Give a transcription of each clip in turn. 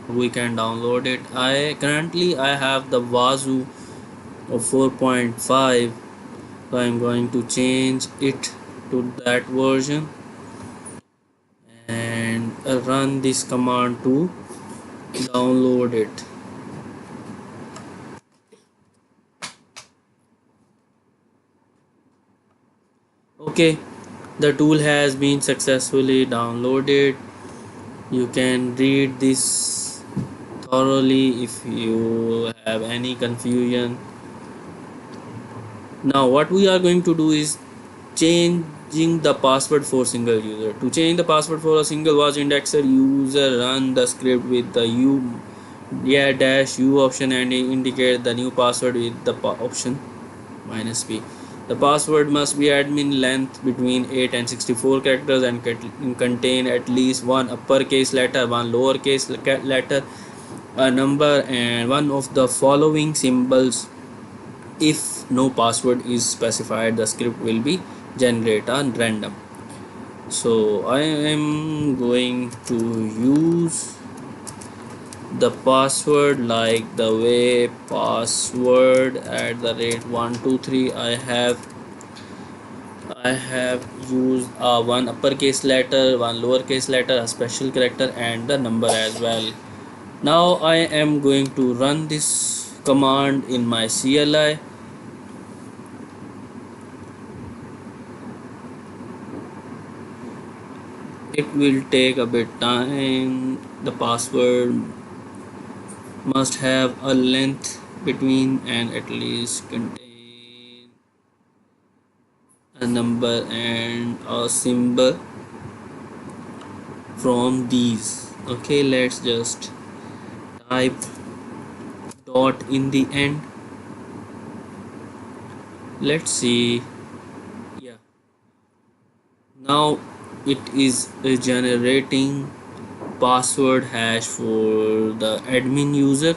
we can download it. I have the Wazuh of 4.5, so I'm going to change it to that version and run this command to download it. Okay, the tool has been successfully downloaded. You can read this thoroughly if you have any confusion. Now what we are going to do is changing the password for single user. To change the password for a single Wazuh indexer user, run the script with the dash u option and indicate the new password with the option -p. The password must be admin length between 8 and 64 characters and contain at least one uppercase letter, one lowercase letter, a number, and one of the following symbols. If no password is specified, the script will be generated on random. So I am going to use the password like the way password at the rate 123. I have used one uppercase letter, one lowercase letter, a special character, and the number as well. Now I am going to run this command in my CLI. It will take a bit time. The password must have a length between and at least contain a number and a symbol from these. Okay, let's just type dot in the end. Let's see. Yeah, now it is generating password hash for the admin user.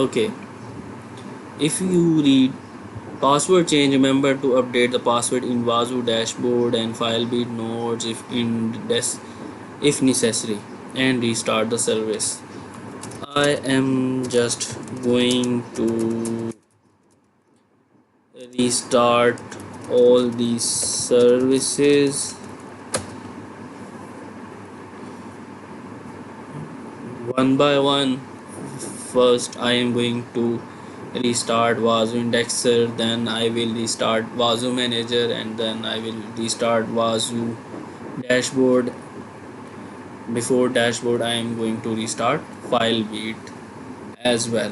Okay, if you read password change, remember to update the password in Wazuh dashboard and filebeat nodes if necessary, and restart the service. I am just going to restart all these services one by one. First I am going to restart Wazuh indexer, then I will restart Wazuh manager, and then I will restart Wazuh dashboard. Before dashboard I am going to restart filebeat as well.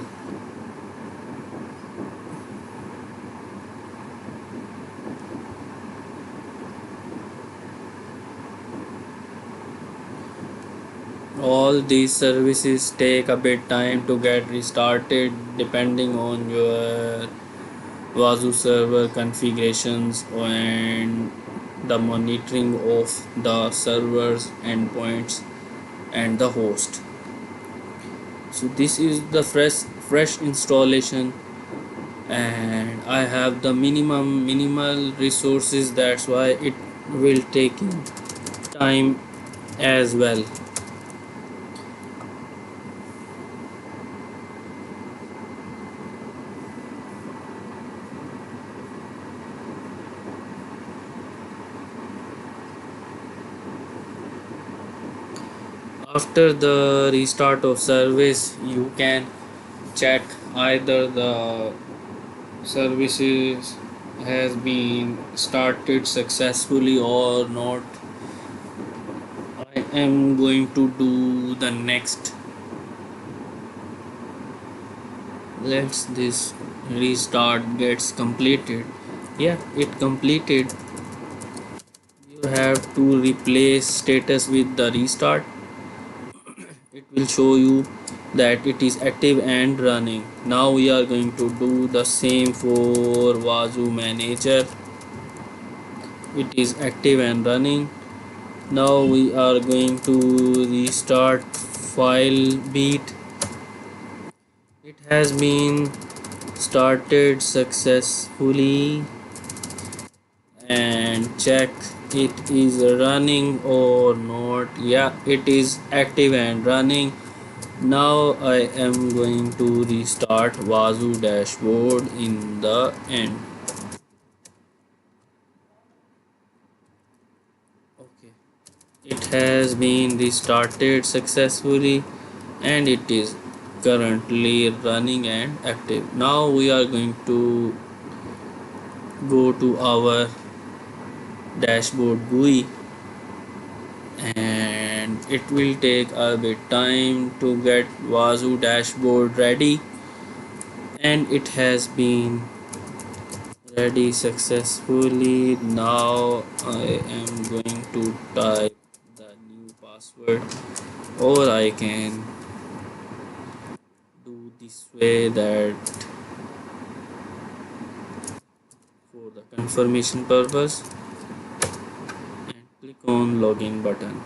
All these services take a bit time to get restarted depending on your Wazuh server configurations and the monitoring of the servers, endpoints, and the host. So this is the fresh installation, and I have the minimal resources. That's why it will take time as well. After the restart of service, you can check either the services has been started successfully or not. I am going to do the next. Let's this restart gets completed. Yeah, it completed. You have to replace status with the restart. It will show you that it is active and running. Now we are going to do the same for Wazuh manager. it is active and running. Now we are going to restart file beat. It has been started successfully, and check it is running or not. Yeah, it is active and running. Now I am going to restart Wazuh dashboard in the end. Okay, it has been restarted successfully and it is currently running and active. Now we are going to go to our dashboard GUI, and it will take a bit time to get Wazuh dashboard ready, and it has been ready successfully. Now I am going to type the new password, or I can do this way, that for the confirmation purpose, and click on login button.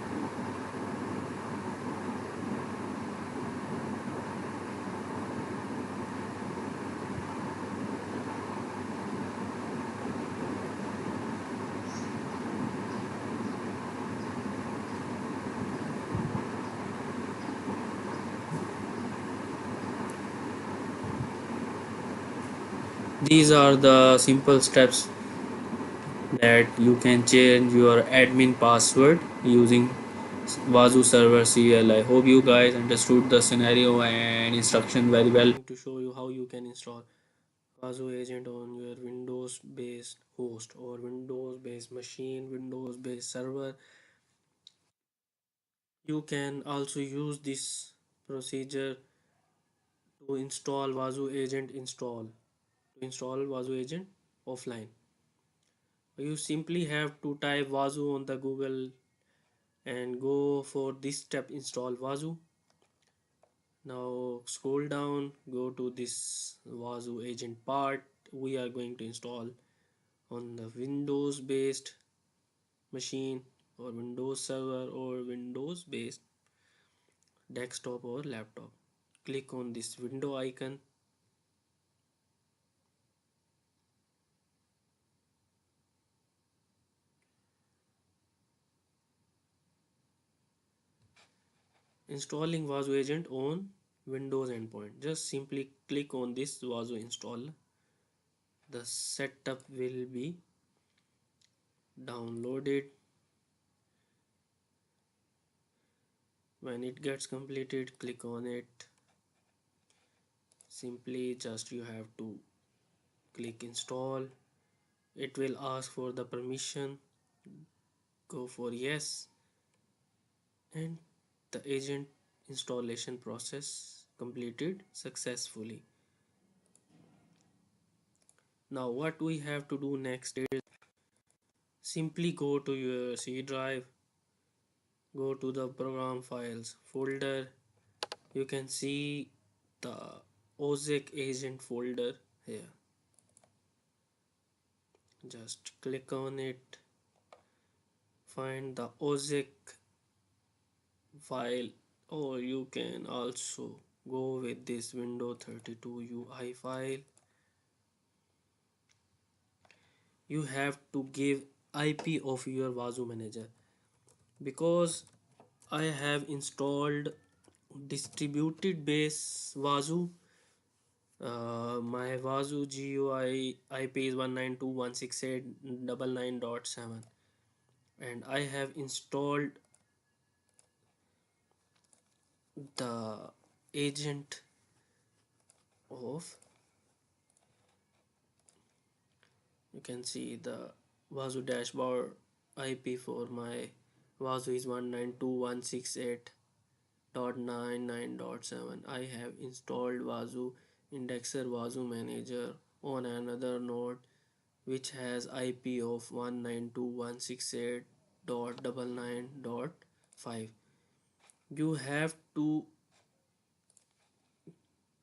These are the simple steps that you can change your admin password using Wazuh server CL. I hope you guys understood the scenario and instruction very well. To show you how you can install Wazuh agent on your Windows based host or Windows based machine, Windows based server. You can also use this procedure to install Wazuh agent to install Wazuh agent offline. You simply have to type Wazuh on the Google and go for this step, install Wazuh. Now scroll down, go to this Wazuh agent part. We are going to install on the Windows based machine or Windows server or Windows based desktop or laptop. Click on this window icon. Installing Wazuh agent on Windows endpoint. Just simply click on this Wazuh install. The setup will be downloaded. When it gets completed, click on it. Simply just you have to click install. It will ask for the permission, go for yes, and the agent installation process completed successfully. Now what we have to do next is simply go to your C drive, go to the program files folder. You can see the OZEC agent folder here. Just click on it, find the OZEC file, or you can also go with this window 32 UI file. You have to give IP of your Wazuh manager, because I have installed distributed base Wazuh. My Wazuh GUI IP is 192.168.99.7, and I have installed the agent of, you can see the Wazuh dashboard IP for my Wazuh is 192.168.99.7. I have installed Wazuh indexer Wazuh manager on another node which has IP of 192.168.99.5. You have to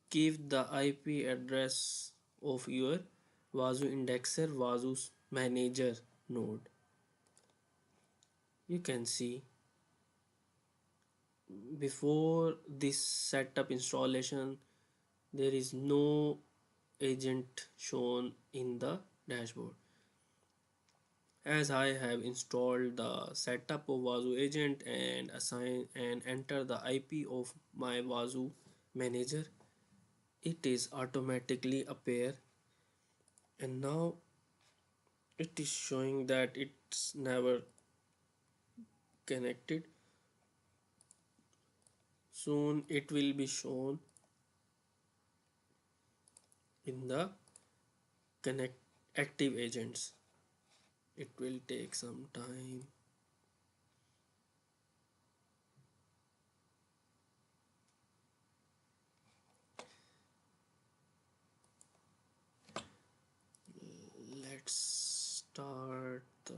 give the IP address of your Wazuh indexer Wazuh manager node. You can see before this setup installation there is no agent shown in the dashboard. As I have installed the setup of Wazuh agent and assign and enter the IP of my Wazuh manager, it is automatically appear, and now it is showing that it's never connected. Soon it will be shown in the connect active agents. It will take some time. Let's start the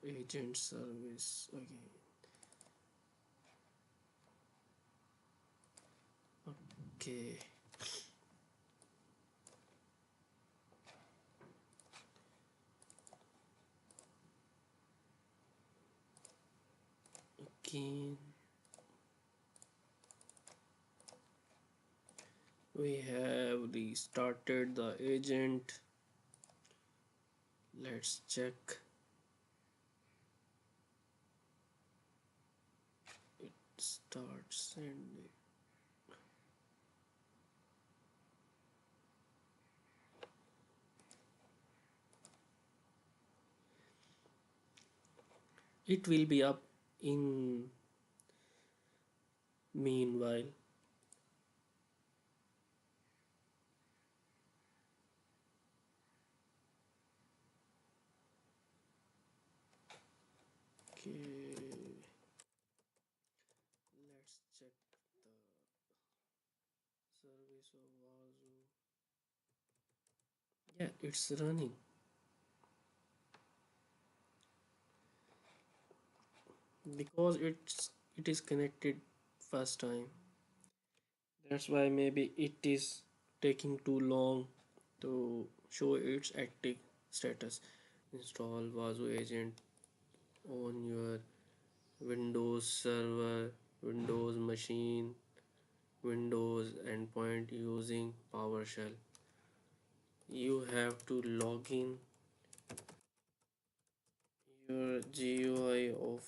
agent service again. Okay, again we have restarted the agent. Let's check. It starts sending. It will be up in meanwhile. Okay, let's check the service of Wazuh. Yeah, it's running because it is connected first time. That's why maybe it is taking too long to show its active status. Install Wazuh agent on your Windows server, Windows machine, Windows endpoint using PowerShell. You have to log in your GUI of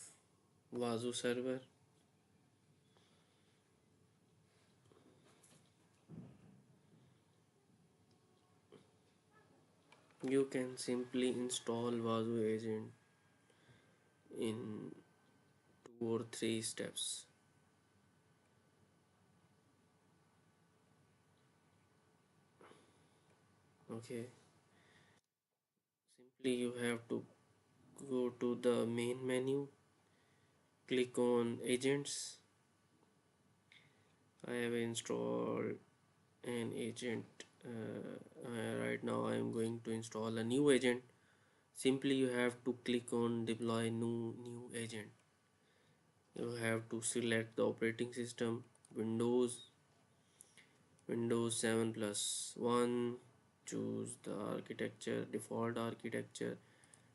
Wazuh server. You can simply install Wazuh agent in 2 or 3 steps. Okay, simply you have to go to the main menu, click on agents. I have installed an agent. Right now I am going to install a new agent. Simply you have to click on deploy new agent. You have to select the operating system, Windows 7 plus 1. Choose the architecture, default architecture.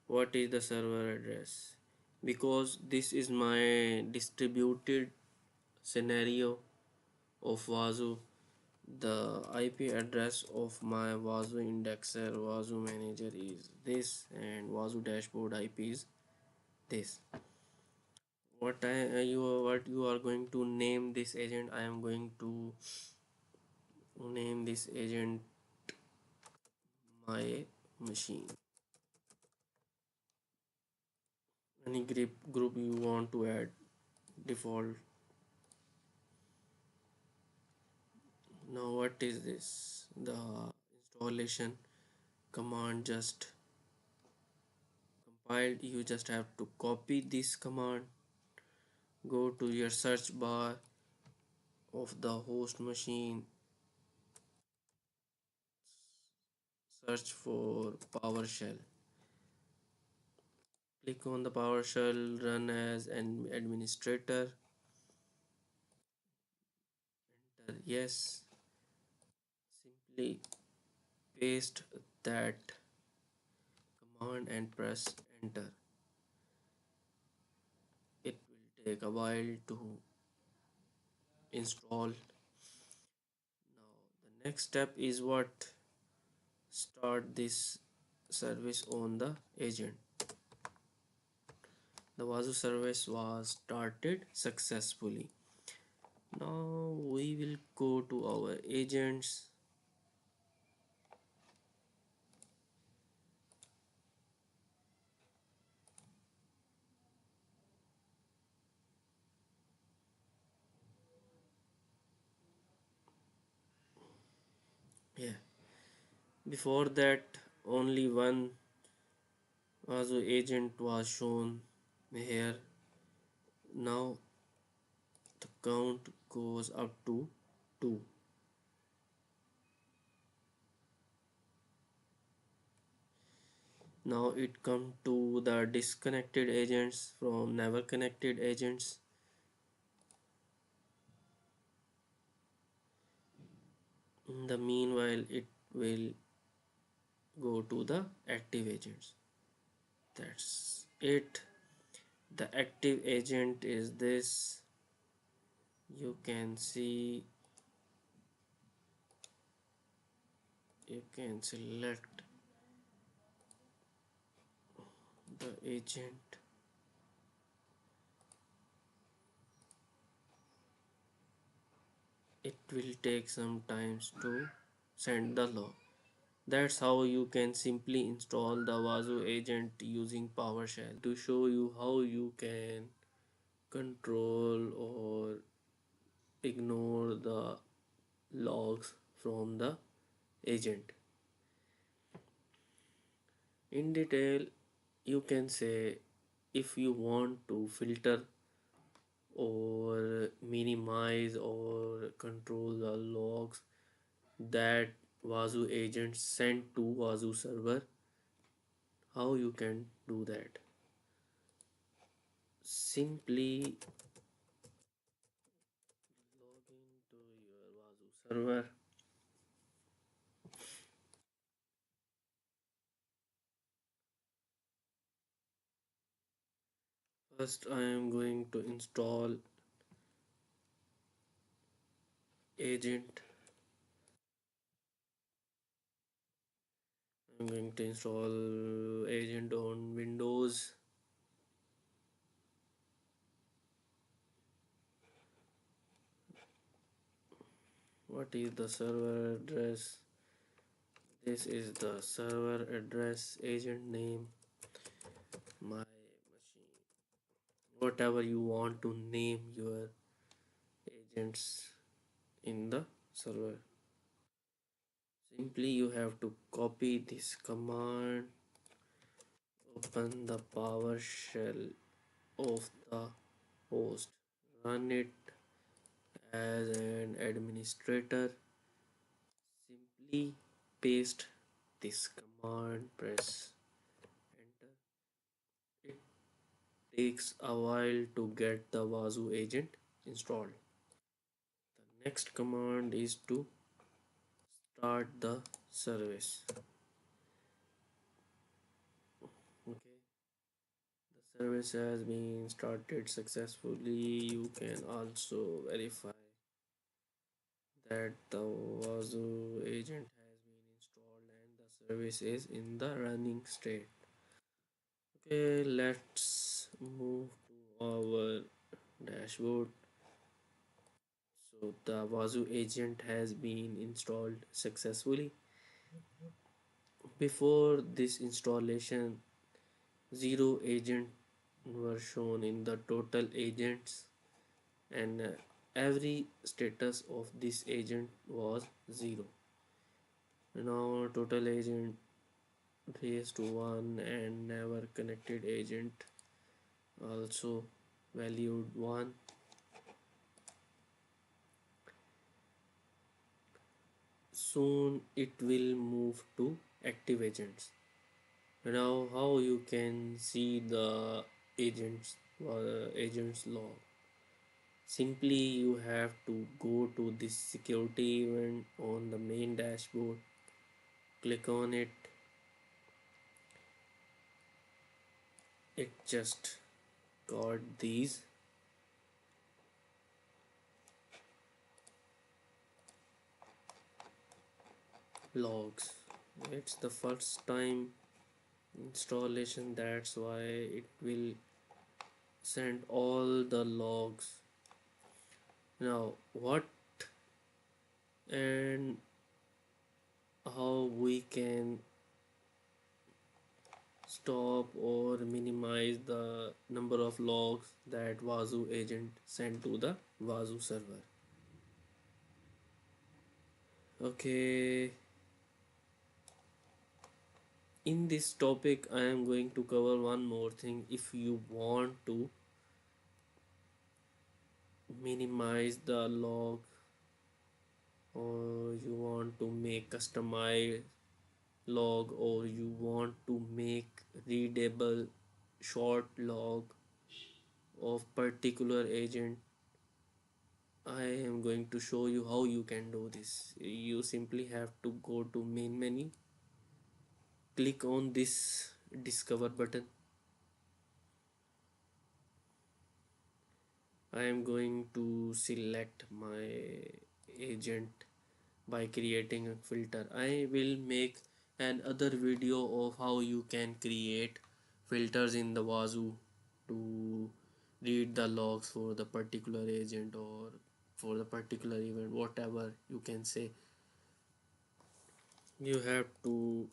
What is the server address? Because this is my distributed scenario of Wazuh, the IP address of my Wazuh indexer, Wazuh manager is this, and Wazuh dashboard IP is this. What you are going to name this agent? I am going to name this agent my machine. Any group you want to add, default. Now what is this? The installation command just compiled. You just have to copy this command, go to your search bar of the host machine, search for PowerShell, click on the PowerShell, run as an administrator, enter yes, simply paste that command and press enter. take a while to install. Now the next step is what start this service on the agent. The Wazuh service was started successfully. Now we will go to our agents. Yeah. Before that, only one Wazuh agent was shown here. Now the count goes up to 2. Now it come to the disconnected agents from never connected agents. In the meanwhile, it will go to the active agents. That's it. The active agent is this. You can see, you can select the agent. It will take some time to send the log. That's how you can simply install the Wazuh agent using PowerShell. To show you how you can control or ignore the logs from the agent. In detail, you can say if you want to filter or minimize or control the logs that Wazuh agent sent to Wazuh server, how you can do that? Simply log into your Wazuh server. First, I am going to install agent. I'm going to install agent on Windows. What is the server address? This is the server address, agent name, my machine. Whatever you want to name your agents in the server. Simply you have to copy this command, open the PowerShell of the host, run it as an administrator. Simply paste this command, press enter. It takes a while to get the Wazuh agent installed. The next command is to start the service. Okay, the service has been started successfully. You can also verify that the Wazuh agent has been installed and the service is in the running state. Okay, let's move to our dashboard. So the Wazuh agent has been installed successfully. Before this installation, 0 agents were shown in the total agents, and every status of this agent was 0. Now total agent raised to 1 and never connected agent also valued 1. Soon it will move to active agents. Now how you can see the agents log? Simply you have to go to this security event on the main dashboard, click on it. It just got these logs. It's the first time installation, that's why it will send all the logs. Now what and how we can stop or minimize the number of logs that Wazuh agent sent to the Wazuh server. Okay, in this topic I am going to cover one more thing. If you want to minimize the log, or you want to make customized log, or you want to make readable short log of particular agent, I am going to show you how you can do this. You simply have to go to main menu, click on this discover button. I am going to select my agent by creating a filter. I will make another video of how you can create filters in the Wazuh to read the logs for the particular agent or for the particular event, whatever you can say. You have to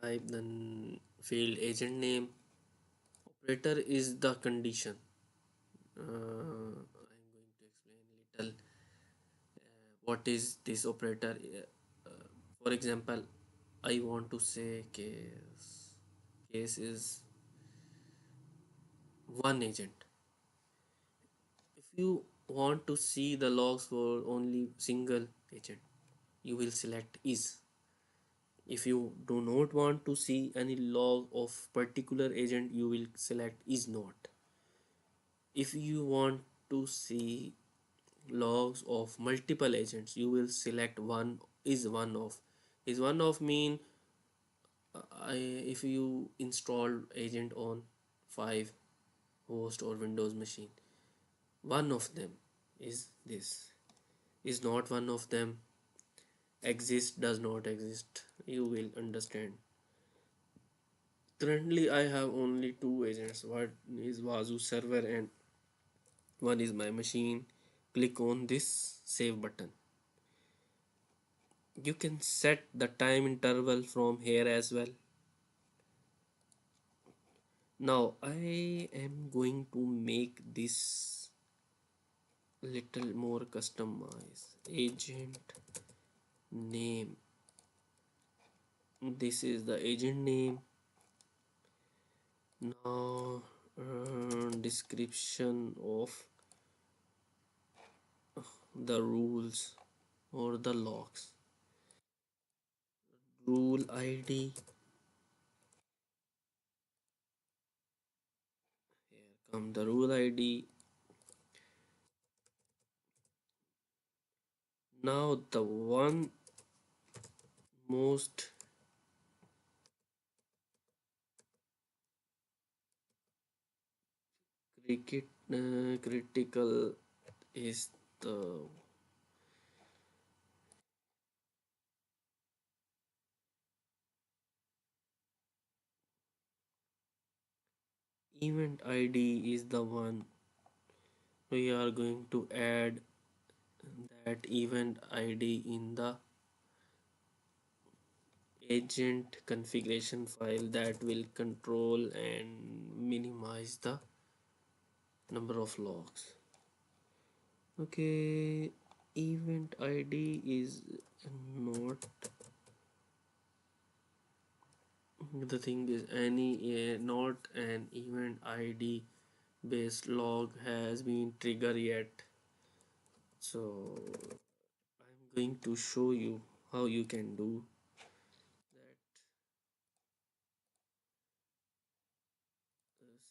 type the field agent name. Operator is the condition. I'm going to explain little what is this operator. For example, I want to say case is one agent. If you want to see the logs for only single agent, you will select is. If you do not want to see any log of particular agent, you will select is not. If you want to see logs of multiple agents, you will select one is one of. Is one of mean if you install agent on 5 host or Windows machine, one of them is this. Is not one of them, exist does not exist, you will understand. Currently I have only two agents. One is Wazuh server and one is my machine. Click on this save button. You can set the time interval from here as well. Now I am going to make this little more customized. Agent name, this is the agent name. Now description of the rules or the logs. Rule ID, here come the rule ID. Now the one most critical is the event ID is the one we are going to add that event ID in the agent configuration file that will control and minimize the number of logs. Okay, event ID is not, the thing is any not an event ID based log has been triggered yet, so I'm going to show you how you can do that.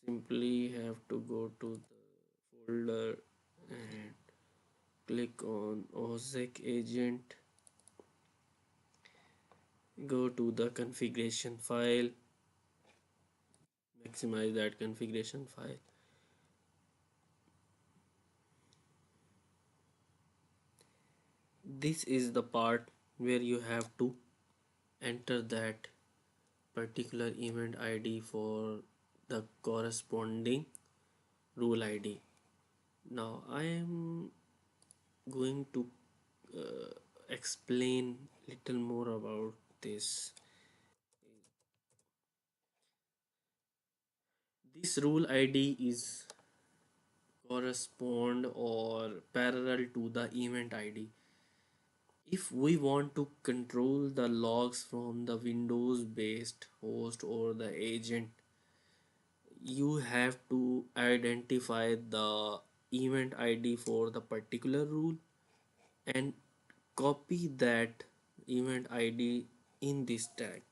Simply have to go to the folder and click on OSEC agent, go to the configuration file, maximize that configuration file. This is the part where you have to enter that particular event ID for the corresponding rule ID. Now I am going to explain little more about this. This rule ID is correspond or parallel to the event ID. If we want to control the logs from the Windows based host or the agent, you have to identify the event ID for the particular rule and copy that event ID in this tag.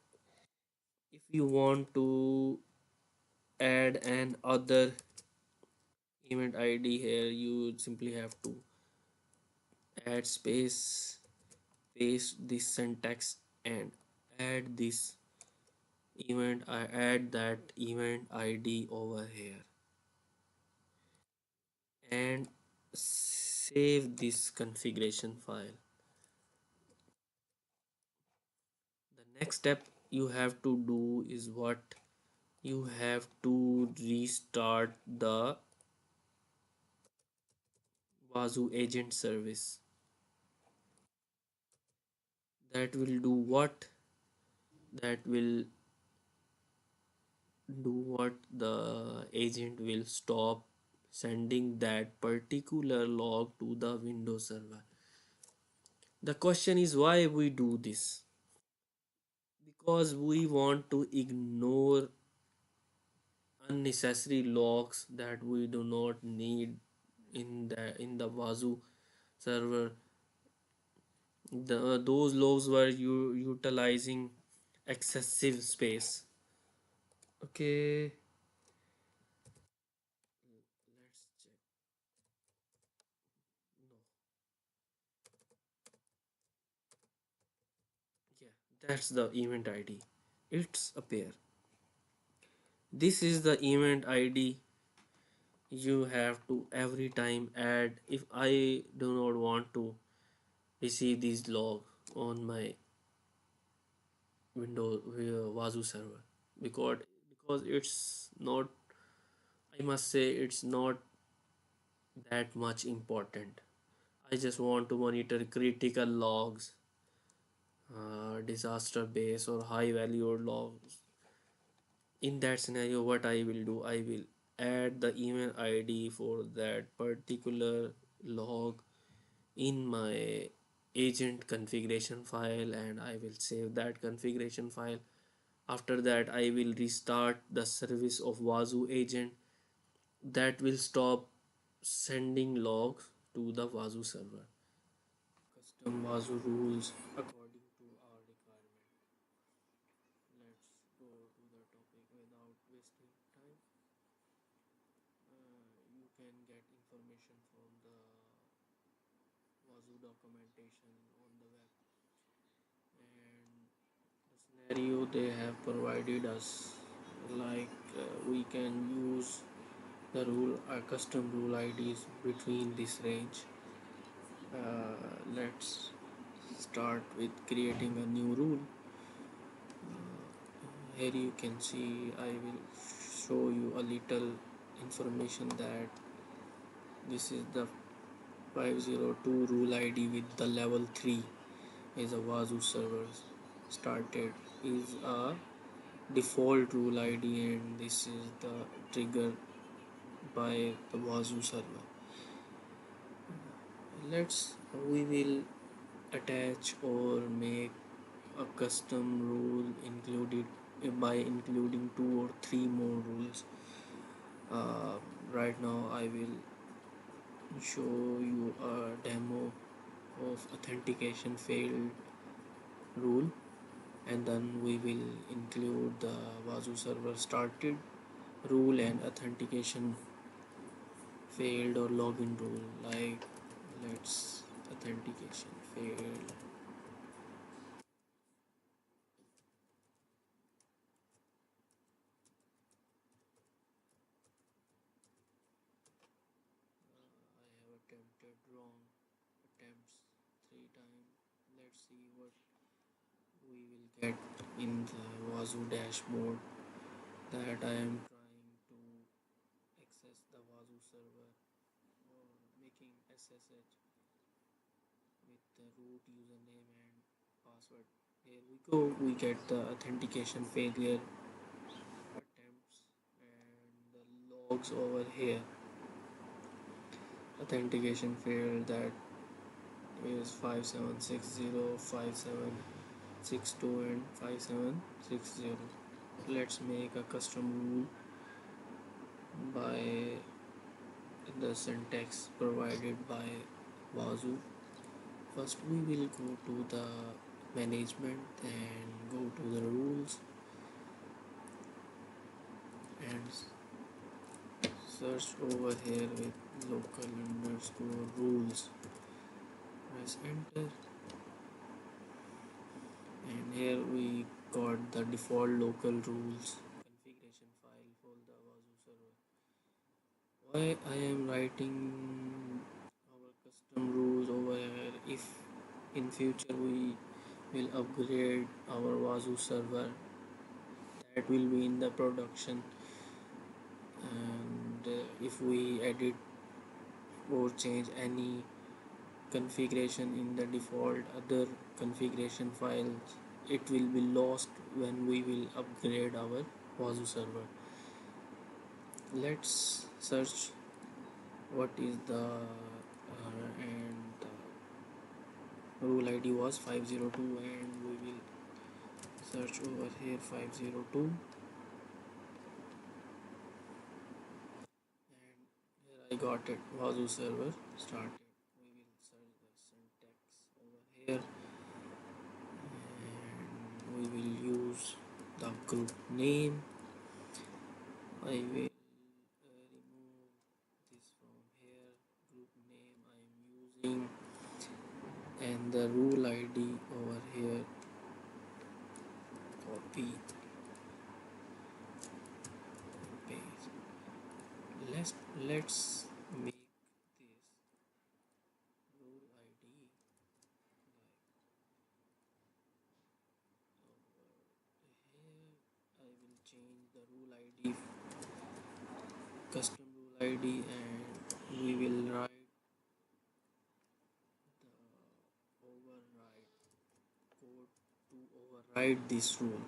If you want to add an other event ID here, you simply have to add space, paste this syntax and add this event. I add that event ID over here and save this configuration file. The next step you have to do is what? You have to restart the Wazuh agent service. That will do what? That will do what? The agent will stop sending that particular log to the Windows server. The question is why we do this? Because we want to ignore unnecessary logs that we do not need in the Wazuh server. Those logs were utilizing excessive space. Okay, let's check. No, yeah, that's the event ID. It's a pair. This is the event ID you have to every time add if I do not want to receive these log on my Windows Wazuh server because it's not, I must say it's not that much important. I just want to monitor critical logs, disaster base or high value logs. In that scenario, what I will do, I will add the email ID for that particular log in my agent configuration file and I will save that configuration file. After that, I will restart the service of Wazuh agent that will stop sending logs to the Wazuh server. Custom Wazuh rules according to our requirement. Let's go to the topic without wasting time. You can get information from the Wazuh documentation on the web, and the scenario they have provided us, like we can use the rule custom rule IDs between this range. Let's start with creating a new rule. Here you can see I will show you a little information that this is the 502 rule ID with the level 3 is a Wazuh server started is a default rule ID and this is the trigger by the Wazuh server. We will attach or make a custom rule included by including two or three more rules. Right now I will show you a demo of authentication failed rule and then we will include the Wazuh server started rule and authentication failed or login rule, like let's authentication failed. I have attempted wrong attempts 3 times. Let's see what we will get in the Wazuh dashboard that I am trying to access the Wazuh server or making SSH with the root username and password. Here we go, we get the authentication failure attempts and the logs over here. Authentication failed, that is 5760, 5762 and 5760. Let's make a custom rule by the syntax provided by Wazuh. First we will go to the management and go to the rules and search over here with local underscore rules. Press enter and here we got the default local rules configuration file for the Wazuh server. Why I am writing our custom rules over here? If in future we will upgrade our Wazuh server, that will be in the production, and if we edit or change any configuration in the default other configuration files, it will be lost when we will upgrade our Wazuh server. Let's search what is the and the rule ID was 502 and we will search over here 502 and here I got it, Wazuh server started. We will search the syntax over here and we will use the group name. I will remove this from here, group name I am using, and the rule ID over here, copy, paste. Let's make this rule ID like over here. I will change the rule ID, custom rule ID, and we will write the override code to override this rule.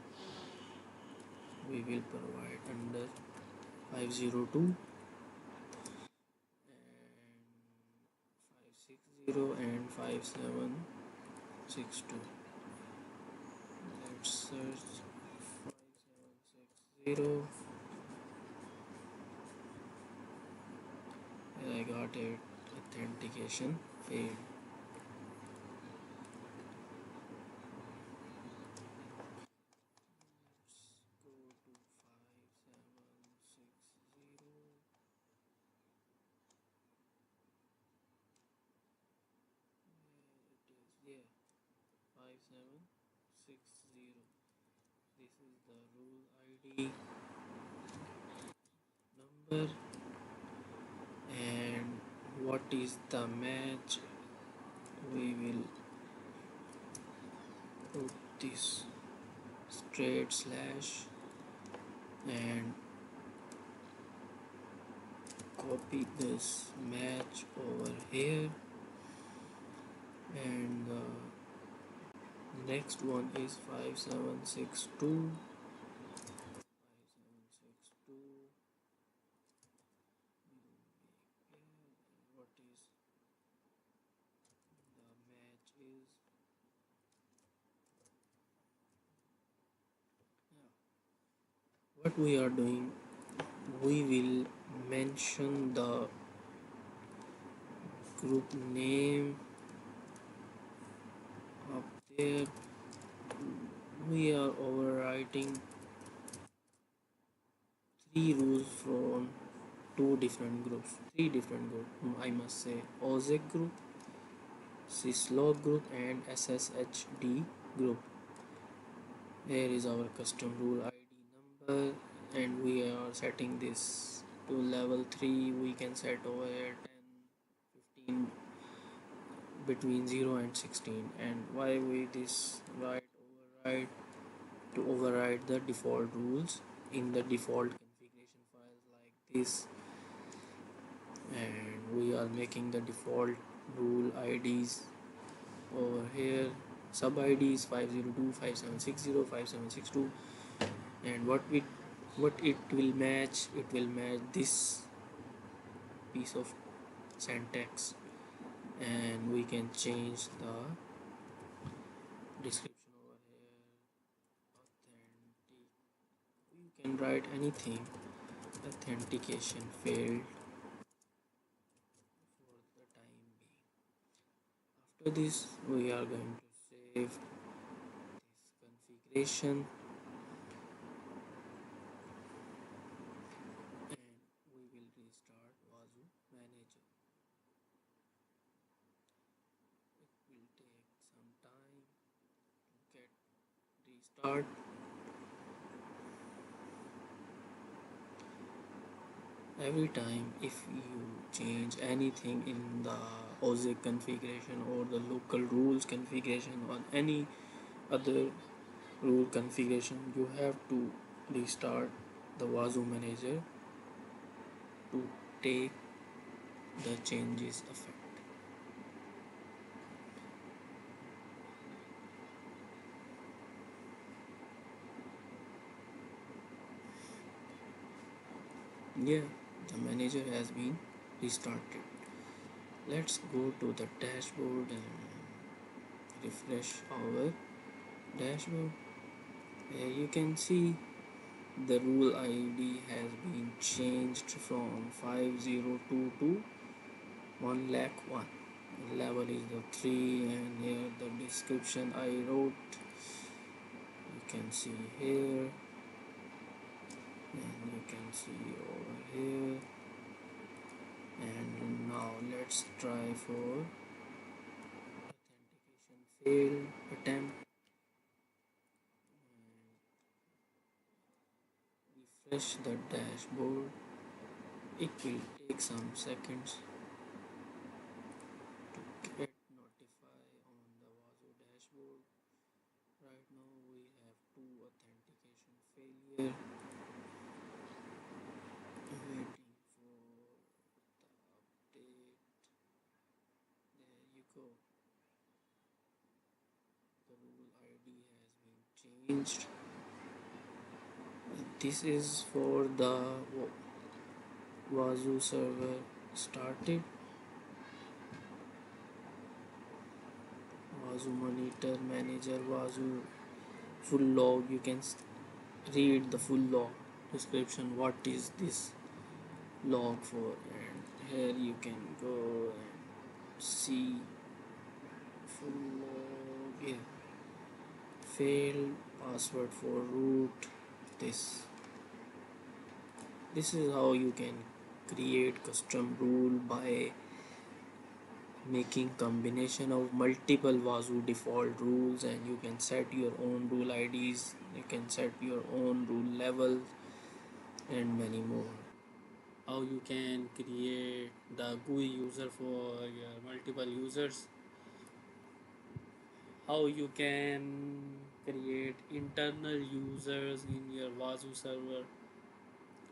We will provide under 502 and 560 and 5762. Let's search 5760 and I got it, authentication failed. Let's go to 5760. It is, yeah, 5760. This is the rule ID number and what is the match. We will put this straight slash and copy this match over here, and the next one is 5762. 5762. What is the match is, yeah. What we are doing, we will mention the group name up there. We are overwriting three rules from three different groups, I must say: OZEC group, syslog group, and SSHD group. Here is our custom rule ID number, and we are setting this to level 3. We can set over here 10, 15, between 0 and 16. And why we this write override override the default rules in the default configuration files like this, and we are making the default rule IDs over here. Sub ID is 502, 5760, 5762, and what it will match, it will match this piece of syntax, and we can change the description over here. Authentic, you can write anything. Authentication failed for the time being. After this, we are going to save this configuration, and we will restart Wazuh manager. It will take some time to get restart. Every time if you change anything in the OSIC configuration or the local rules configuration or any other rule configuration, you have to restart the Wazuh manager to take the changes effect. Yeah, the manager has been restarted. Let's go to the dashboard and refresh our dashboard. Here you can see the rule ID has been changed from 502 to 1 lakh 1. Level is the 3, and here the description I wrote, you can see here, and you can see over here. And now let's try for authentication failed attempt, and refresh the dashboard. It will take some seconds to get notified on the Wazuh dashboard. Right now we have two authentication failure, waiting for the update. There you go. The rule ID has been changed. This is for the Wazuh server started. Wazuh monitor manager, Wazuh full log. You can read the full log description. What is this log for? And here you can go and see full log. Yeah, failed password for root. This is how you can create custom rule by making combination of multiple Wazuh default rules, and you can set your own rule IDs, you can set your own rule levels, and many more. How you can create the GUI user for your multiple users, how you can create internal users in your Wazuh server.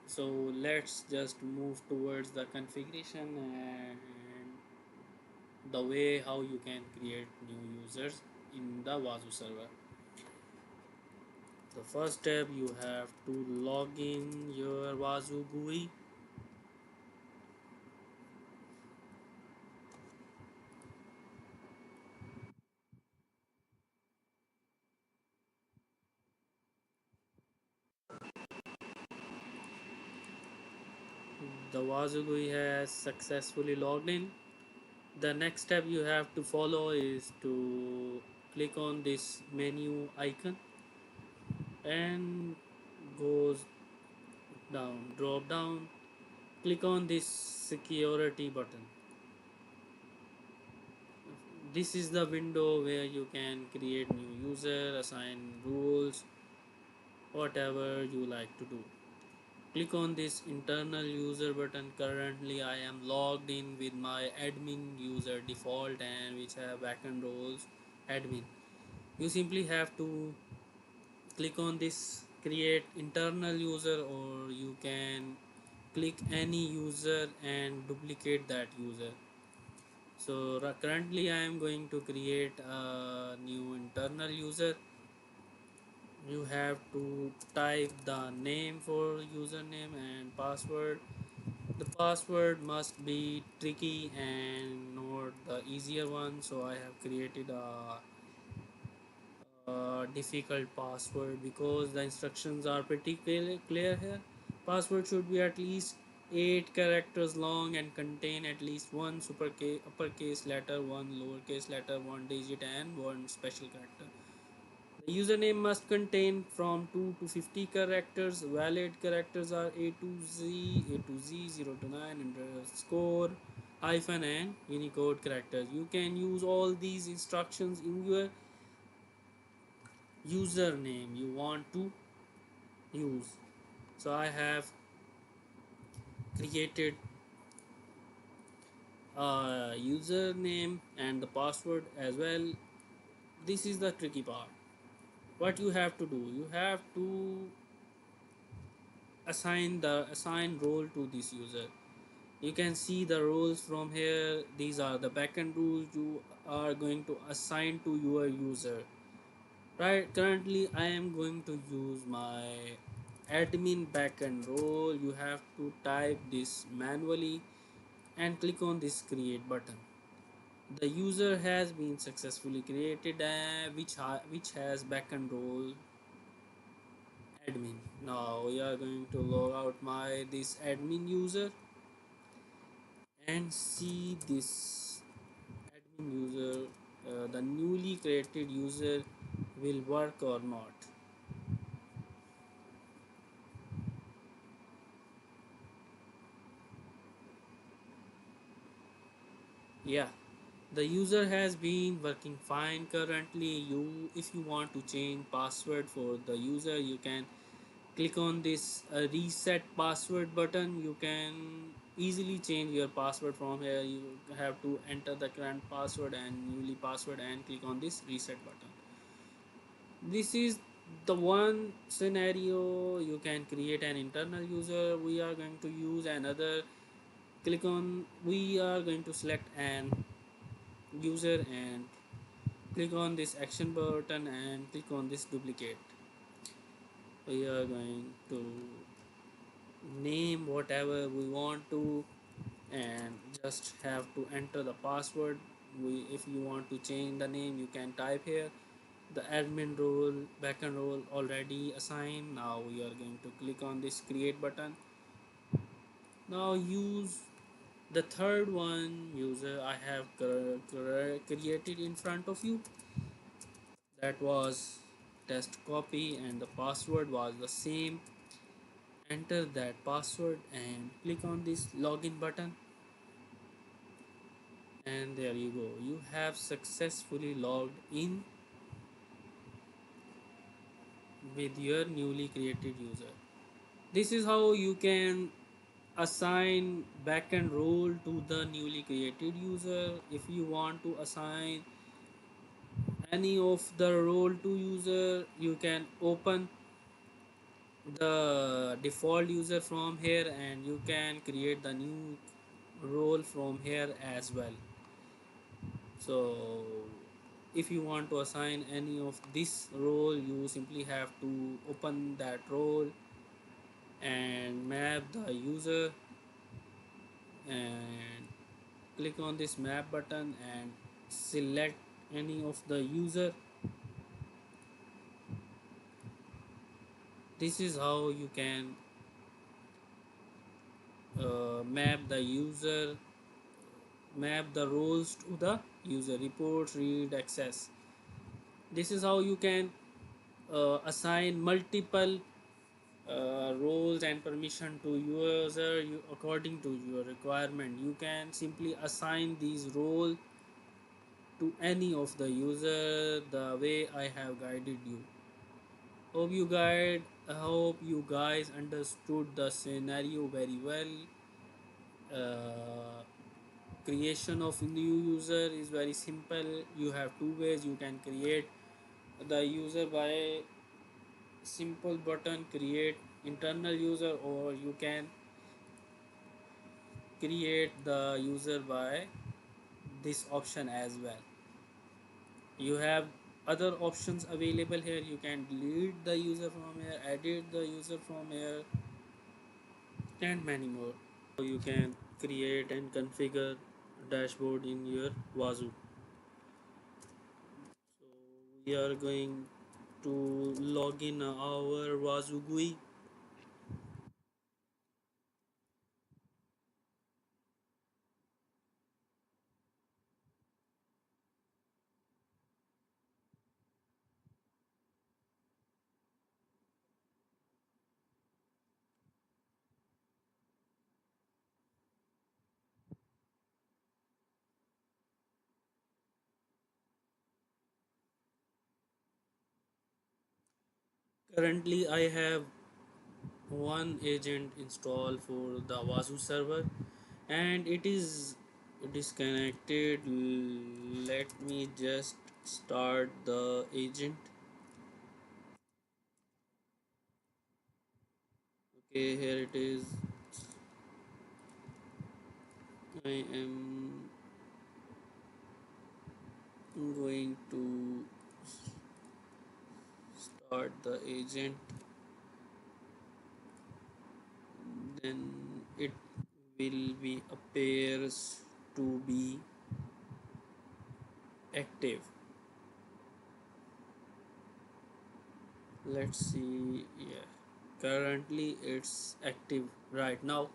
So let's just move towards the configuration and the way how you can create new users in the Wazuh server. The first step, you have to log in your Wazuh GUI. The Wazuh GUI has successfully logged in. The next step you have to follow is to click on this menu icon and goes down, drop down, click on this security button. This is the window where you can create new user, assign rules, whatever you like to do. Click on this internal user button. Currently I am logged in with my admin user default and which have backend roles admin. You simply have to click on this create internal user, or you can click any user and duplicate that user. So currently I am going to create a new internal user. You have to type the name for username and password. The password must be tricky and not the easier one, so I have created a difficult password because the instructions are pretty clear here. Password should be at least 8 characters long and contain at least one uppercase letter, one lowercase letter, one digit, and one special character. The username must contain from 2 to 50 characters. Valid characters are A to Z, 0 to 9, underscore, hyphen, and Unicode characters. You can use all these instructions in your username you want to use. So I have created a username and the password as well. This is the tricky part. What you have to do, you have to assign role to this user. You can see the roles from here. These are the backend rules you are going to assign to your user. Right, currently I am going to use my admin backend role. You have to type this manually and click on this create button. The user has been successfully created, which has backend role admin. Now we are going to log out my this admin user and see this admin user, the newly created user will work or not. Yeah, the user has been working fine currently. You if you want to change password for the user, you can click on this reset password button. You can easily change your password from here. You have to enter the current password and newly password and click on this reset button. This is the one scenario. You can create an internal user. We are going to use another. Click on we are going to select an user and click on this action button and click on this duplicate. We are going to name whatever we want to and just have to enter the password. We if you want to change the name, you can type here. The admin role backend role already assigned. Now we are going to click on this create button. Now use the third one user I have created in front of you. That was test copy and the password was the same. Enter that password and click on this login button, and there you go, you have successfully logged in with your newly created user. This is how you can assign backend role to the newly created user. If you want to assign any of the role to user, you can open the default user from here and you can create the new role from here as well. So if you want to assign any of this role, you simply have to open that role and map the user and click on this map button and select any of the user. This is how you can map the roles to the user. Report, read, access. This is how you can assign multiple roles and permission to user according to your requirement. You can simply assign these roles to any of the user the way I have guided you. Hope you guys understood the scenario very well. uh, Creation of new user is very simple. You have two ways. You can create the user by simple button create internal user, or you can create the user by this option as well. You have other options available here. You can delete the user from here, edit the user from here, and many more. So you can create and configure dashboard in your Wazuh. So we are going to log in our Wazuh GUI. Currently I have one agent installed for the Wazuh server and it is disconnected. Let me just start the agent. Okay, here it is. I am going to start the agent, then it will be appears to be active. Let's see. Yeah, currently it's active right now.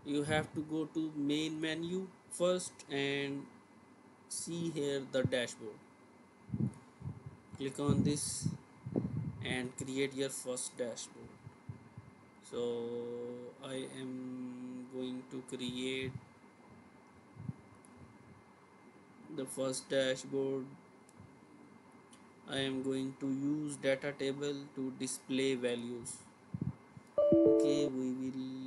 You have to go to main menu first and see here the dashboard. Click on this and create your first dashboard. So I am going to create the first dashboard. I am going to use data table to display values. Okay, we will